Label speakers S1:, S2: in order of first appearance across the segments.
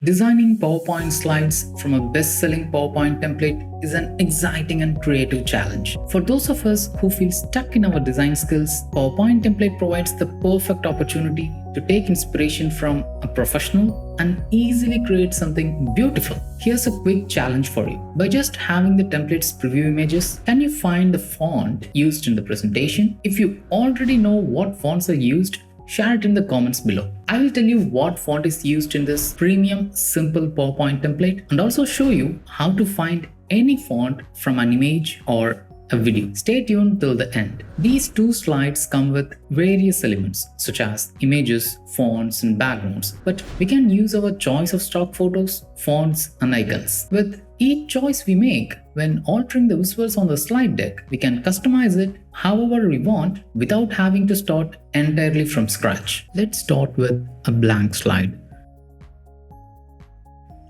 S1: Designing PowerPoint slides from a best-selling PowerPoint template is an exciting and creative challenge. For those of us who feel stuck in our design skills, PowerPoint template provides the perfect opportunity to take inspiration from a professional and easily create something beautiful. Here's a quick challenge for you. By just having the template's preview images, can you find the font used in the presentation? If you already know what fonts are used, share it in the comments below. I will tell you what font is used in this premium simple PowerPoint template and also show you how to find any font from an image or a video. Stay tuned till the end. These two slides come with various elements such as images, fonts and backgrounds, but we can use our choice of stock photos, fonts and icons. With each choice we make when altering the visuals on the slide deck, we can customize it however we want without having to start entirely from scratch. Let's start with a blank slide.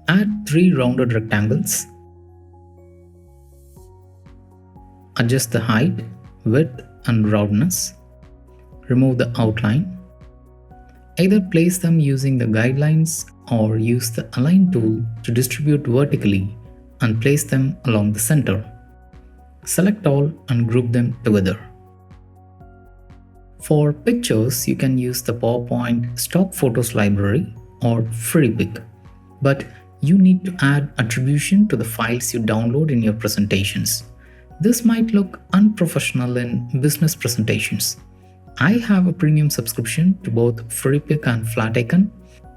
S1: Add 3 rounded rectangles. Adjust the height, width and roundness. Remove the outline. Either place them using the guidelines or use the Align tool to distribute vertically and place them along the center. Select all and group them together. For pictures, you can use the PowerPoint Stock Photos library or FreePic, but you need to add attribution to the files you download in your presentations. This might look unprofessional in business presentations. I have a premium subscription to both FreePic and Flaticon.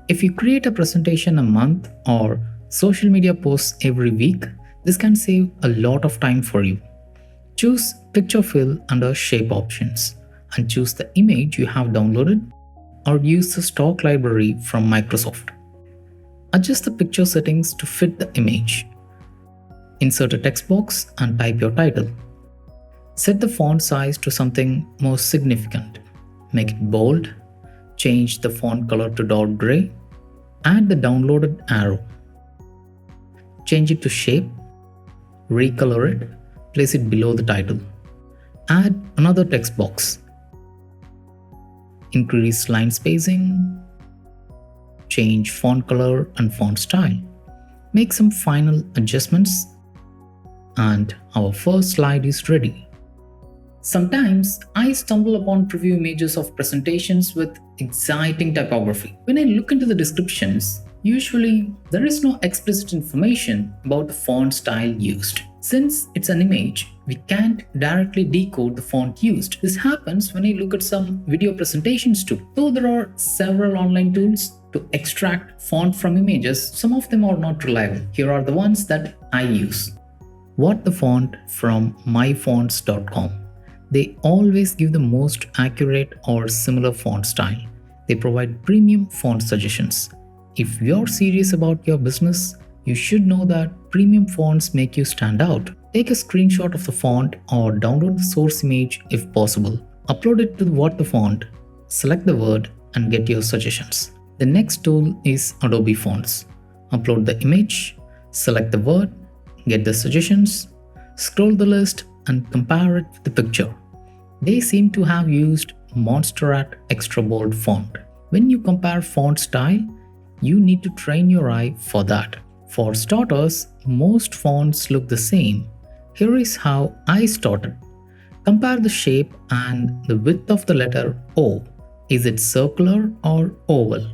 S1: If you create a presentation a month or social media posts every week, this can save a lot of time for you. Choose Picture Fill under Shape options and choose the image you have downloaded or use the stock library from Microsoft. Adjust the picture settings to fit the image. Insert a text box and type your title. Set the font size to something more significant. Make it bold. Change the font color to dark gray. Add the downloaded arrow. Change it to shape. Recolor it. Place it below the title. Add another text box. Increase line spacing. Change font color and font style. Make some final adjustments. And our first slide is ready. Sometimes I stumble upon preview images of presentations with exciting typography. When I look into the descriptions, usually there is no explicit information about the font style used. Since it's an image, we can't directly decode the font used. This happens when I look at some video presentations too. Though there are several online tools to extract font from images, some of them are not reliable. Here are the ones that I use. WhatTheFont from myfonts.com. They always give the most accurate or similar font style. They provide premium font suggestions. If you're serious about your business, you should know that premium fonts make you stand out. Take a screenshot of the font or download the source image if possible. Upload it to WhatTheFont, select the word and get your suggestions. The next tool is Adobe Fonts. Upload the image, select the word, get the suggestions, scroll the list and compare it with the picture. They seem to have used Montserrat Extra Bold font. When you compare font style, you need to train your eye for that. For starters, most fonts look the same. Here is how I started. Compare the shape and the width of the letter O. Is it circular or oval?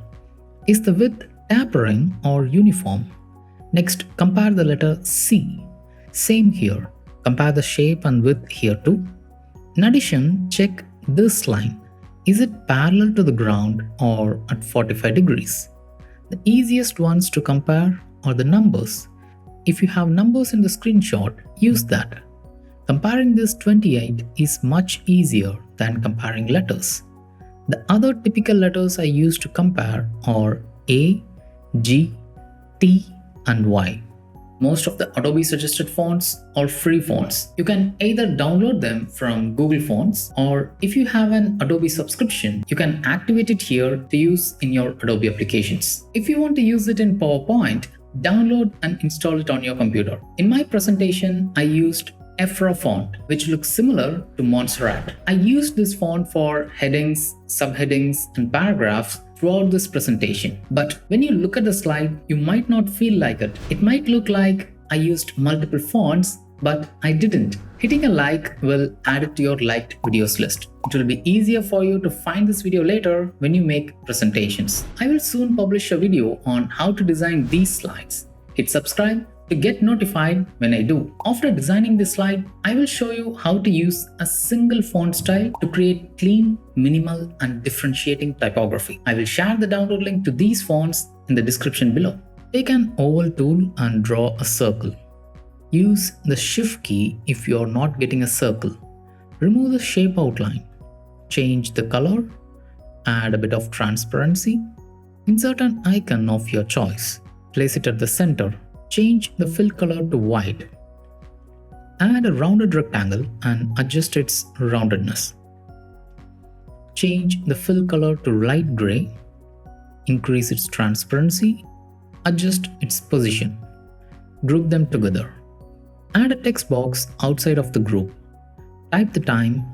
S1: Is the width tapering or uniform? Next, compare the letter C. Same here. Compare the shape and width here too. In addition, check this line. Is it parallel to the ground or at 45 degrees? The easiest ones to compare are the numbers. If you have numbers in the screenshot, use that. Comparing this 28 is much easier than comparing letters. The other typical letters I use to compare are A, G, T, and Y. Most of the Adobe suggested fonts are free fonts. You can either download them from Google Fonts or if you have an Adobe subscription, you can activate it here to use in your Adobe applications. If you want to use it in PowerPoint, download and install it on your computer. In my presentation, I used Efra font, which looks similar to Montserrat. I used this font for headings, subheadings, and paragraphs throughout this presentation. But when you look at the slide, you might not feel like it. It might look like I used multiple fonts, but I didn't. Hitting a like will add it to your liked videos list. It will be easier for you to find this video later when you make presentations. I will soon publish a video on how to design these slides. Hit subscribe to get notified when I do. After designing this slide, I will show you how to use a single font style to create clean, minimal, and differentiating typography. I will share the download link to these fonts in the description below. Take an oval tool and draw a circle. Use the Shift key if you are not getting a circle. Remove the shape outline. Change the color. Add a bit of transparency. Insert an icon of your choice. Place it at the center. Change the fill color to white. Add a rounded rectangle and adjust its roundedness. Change the fill color to light gray. Increase its transparency. Adjust its position. Group them together. Add a text box outside of the group. Type the time.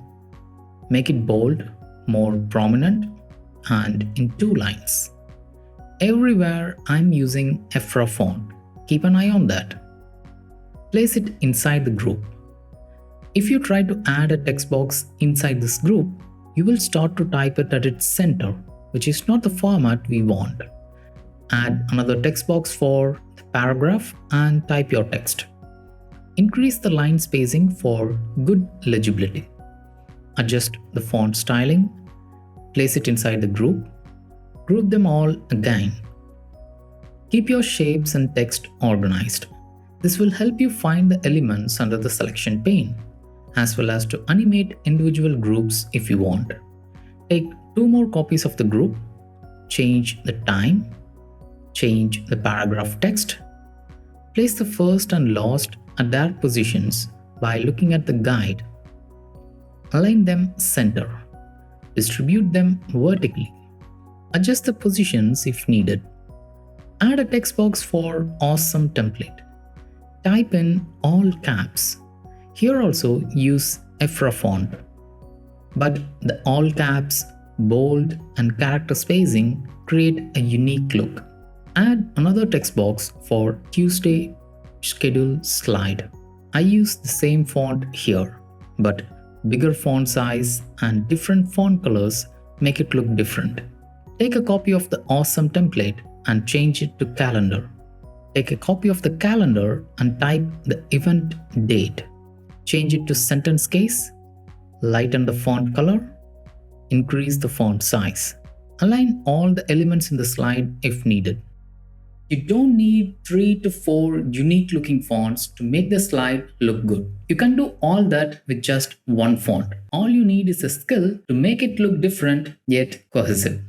S1: Make it bold, more prominent, and in 2 lines. Everywhere I'm using Efra font. Keep an eye on that. Place it inside the group. If you try to add a text box inside this group, you will start to type it at its center, which is not the format we want. Add another text box for the paragraph and type your text. Increase the line spacing for good legibility. Adjust the font styling. Place it inside the group. Group them all again. Keep your shapes and text organized. This will help you find the elements under the selection pane, as well as to animate individual groups if you want. Take 2 more copies of the group. Change the time. Change the paragraph text. Place the first and last at their positions by looking at the guide. Align them center. Distribute them vertically. Adjust the positions if needed. Add a text box for awesome template. Type in all caps. Here also use Efra font. But the all caps, bold, and character spacing create a unique look. Add another text box for Tuesday schedule slide. I use the same font here, but bigger font size and different font colors make it look different. Take a copy of the awesome template and change it to calendar. Take a copy of the calendar and type the event date. Change it to sentence case. Lighten the font color. Increase the font size. Align all the elements in the slide if needed. You don't need 3 to 4 unique looking fonts to make the slide look good. You can do all that with just one font. All you need is a skill to make it look different yet cohesive.